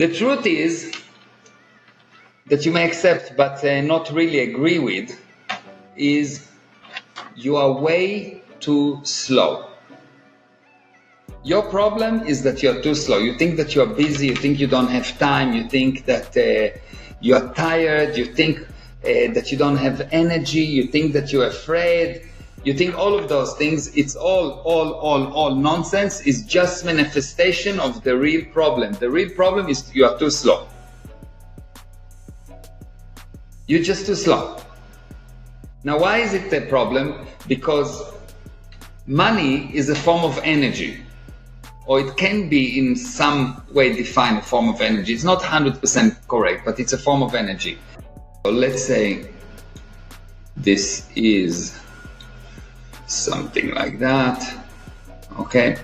The truth is that you may accept but not really agree with is you are way too slow. Your problem is that you're too slow. You think that you're busy, you think you don't have time, you think that you're tired, you think that you don't have energy, you think that you're afraid, you think all of those things. It's all nonsense. It's just manifestation of the real problem. The real problem is you are too slow. You're just too slow. Now, why is it a problem? Because money is a form of energy, or it can be in some way defined a form of energy. It's not 100% correct, but it's a form of energy. So let's say this is something like that, okay?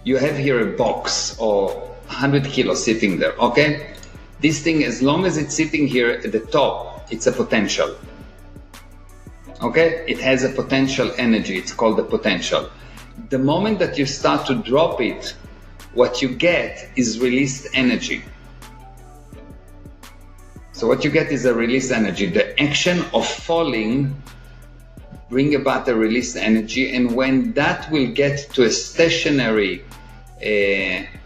You have here a box or 100 kilos sitting there, okay? This thing, as long as it's sitting here at the top, it's a potential, okay? It has a potential energy, it's called the potential. The moment that you start to drop it, what you get is released energy. So what you get is a released energy. The action of falling bring about a released energy, and when that will get to a stationary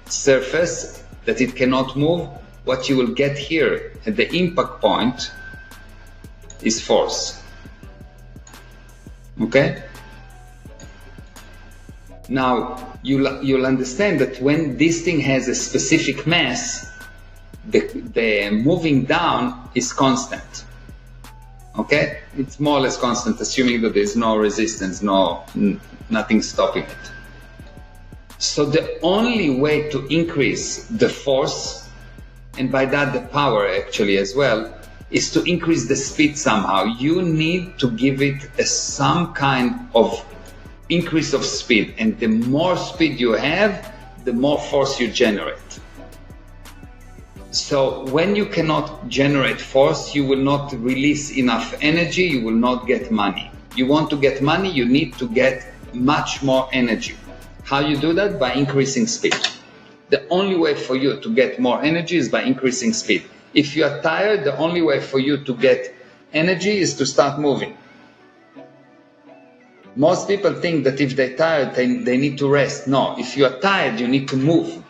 surface that it cannot move, what you will get here at the impact point is force. Okay? Now, you'll understand that when this thing has a specific mass, the moving down is constant. Okay? It's more or less constant, assuming that there's no resistance, nothing stopping it. So the only way to increase the force, and by that the power actually as well, is to increase the speed somehow. You need to give it some kind of increase of speed, and the more speed you have, the more force you generate. So when you cannot generate force, you will not release enough energy, you will not get money. You want to get money, you need to get much more energy. How you do that? By increasing speed. The only way for you to get more energy is by increasing speed. If you are tired, the only way for you to get energy is to start moving. Most people think that if they're tired, they need to rest. No, if you are tired, you need to move.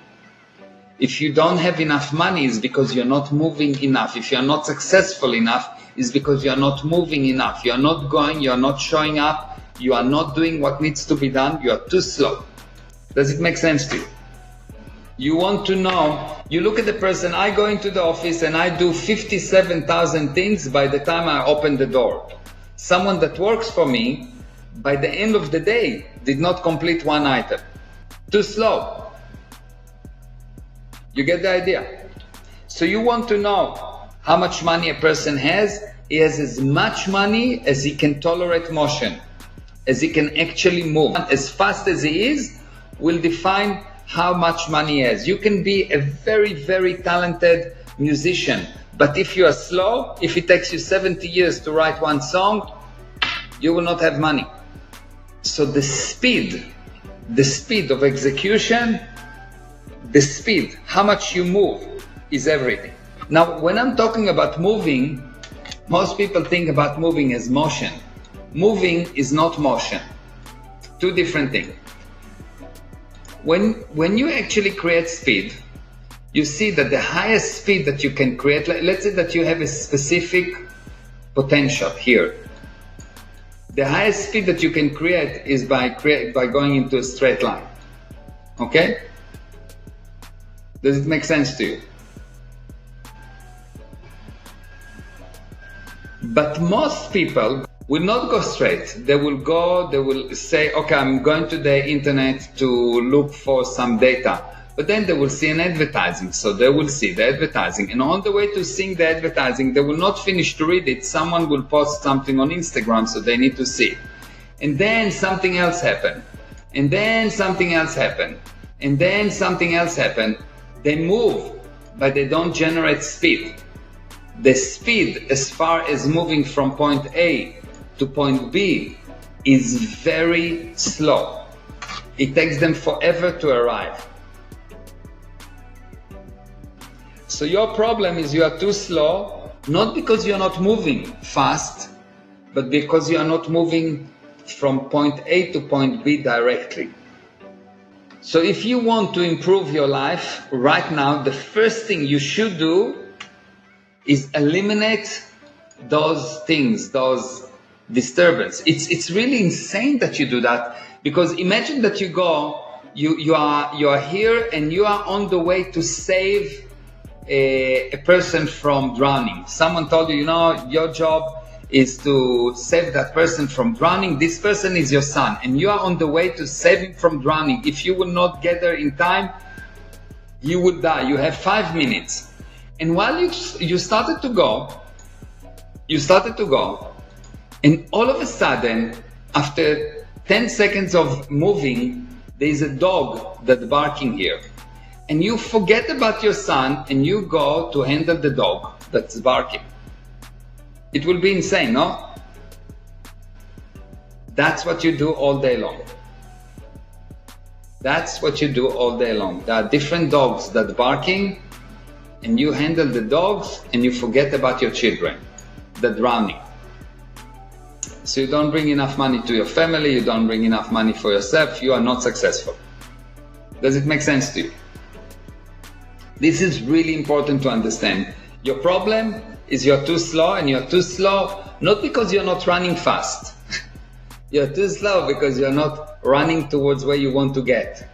If you don't have enough money, it's because you're not moving enough. If you're not successful enough, it's because you're not moving enough. You're not going, you're not showing up, you are not doing what needs to be done, you are too slow. Does it make sense to you? You want to know, you look at the person, I go into the office and I do 57,000 things by the time I open the door. Someone that works for me, by the end of the day, did not complete one item. Too slow. You get the idea? So you want to know how much money a person has? He has as much money as he can tolerate motion, as he can actually move. As fast as he is, will define how much money he has. You can be a very, very talented musician, but if you are slow, if it takes you 70 years to write one song, you will not have money. So the speed of execution, the speed, how much you move, is everything. Now, when I'm talking about moving, most people think about moving as motion. Moving is not motion. Two different things. When you actually create speed, you see that the highest speed that you can create, let's say that you have a specific potential here. The highest speed that you can create is by going into a straight line. Okay? Does it make sense to you? But most people will not go straight. They will say, okay, I'm going to the internet to look for some data. But then they will see an advertising. So they will see the advertising. And on the way to seeing the advertising, they will not finish to read it. Someone will post something on Instagram, so they need to see it. And then something else happened. And then something else happened. And then something else happened. They move, but they don't generate speed. The speed, as far as moving from point A to point B, is very slow. It takes them forever to arrive. So your problem is you are too slow, not because you're not moving fast, but because you are not moving from point A to point B directly. So if you want to improve your life right now, the first thing you should do is eliminate those things, those disturbance. It's really insane that you do that, because imagine that you are here and you are on the way to save a person from drowning. Someone told you, your job is to save that person from drowning. This person is your son and you are on the way to save him from drowning. If you will not get there in time, you would die. You have 5 minutes. And while you started to go, and all of a sudden, after 10 seconds of moving, there is a dog that's barking here. And you forget about your son and you go to handle the dog that's barking. It will be insane, no? That's what you do all day long. That's what you do all day long. There are different dogs that are barking, and you handle the dogs and you forget about your children, the drowning. So you don't bring enough money to your family, you don't bring enough money for yourself, you are not successful. Does it make sense to you? This is really important to understand. Your problem is you're too slow, and you're too slow not because you're not running fast. You're too slow because you're not running towards where you want to get.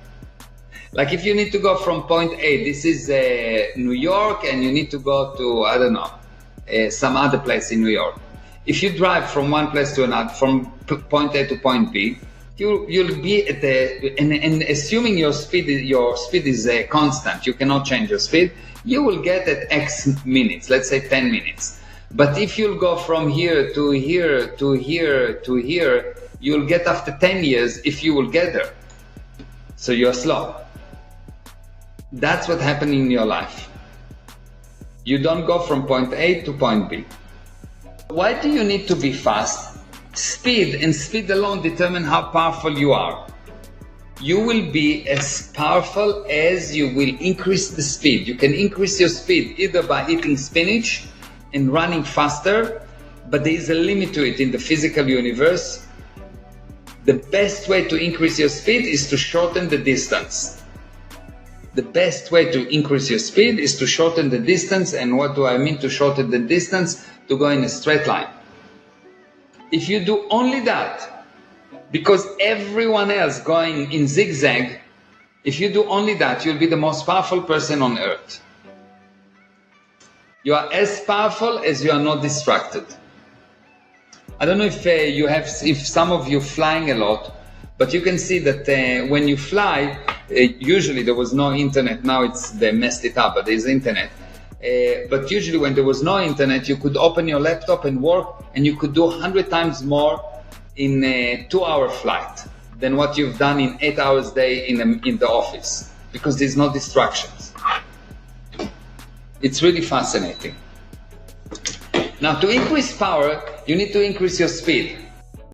Like if you need to go from point A, this is New York, and you need to go to, I don't know, some other place in New York. If you drive from one place to another, from point A to point B, you'll be at and assuming your speed is constant, you cannot change your speed, you will get at X minutes, let's say 10 minutes. But if you'll go from here to here to here to here, you'll get after 10 years if you will get there. So you're slow. That's what happened in your life. You don't go from point A to point B. Why do you need to be fast? Speed and speed alone determine how powerful you are. You will be as powerful as you will increase the speed. You can increase your speed either by eating spinach and running faster, but there is a limit to it in the physical universe. The best way to increase your speed is to shorten the distance. The best way to increase your speed is to shorten the distance. And what do I mean to shorten the distance? To go in a straight line. If you do only that, because everyone else going in zigzag, if you do only that, you'll be the most powerful person on earth. You are as powerful as you are not distracted. I don't know if some of you flying a lot, but you can see that when you fly, usually there was no internet. Now they messed it up, but there's internet. But usually when there was no internet, you could open your laptop and work, and you could do 100 times more in a 2-hour flight than what you've done in 8 hours a day in the office, because there's no distractions. It's really fascinating. Now, to increase power, you need to increase your speed.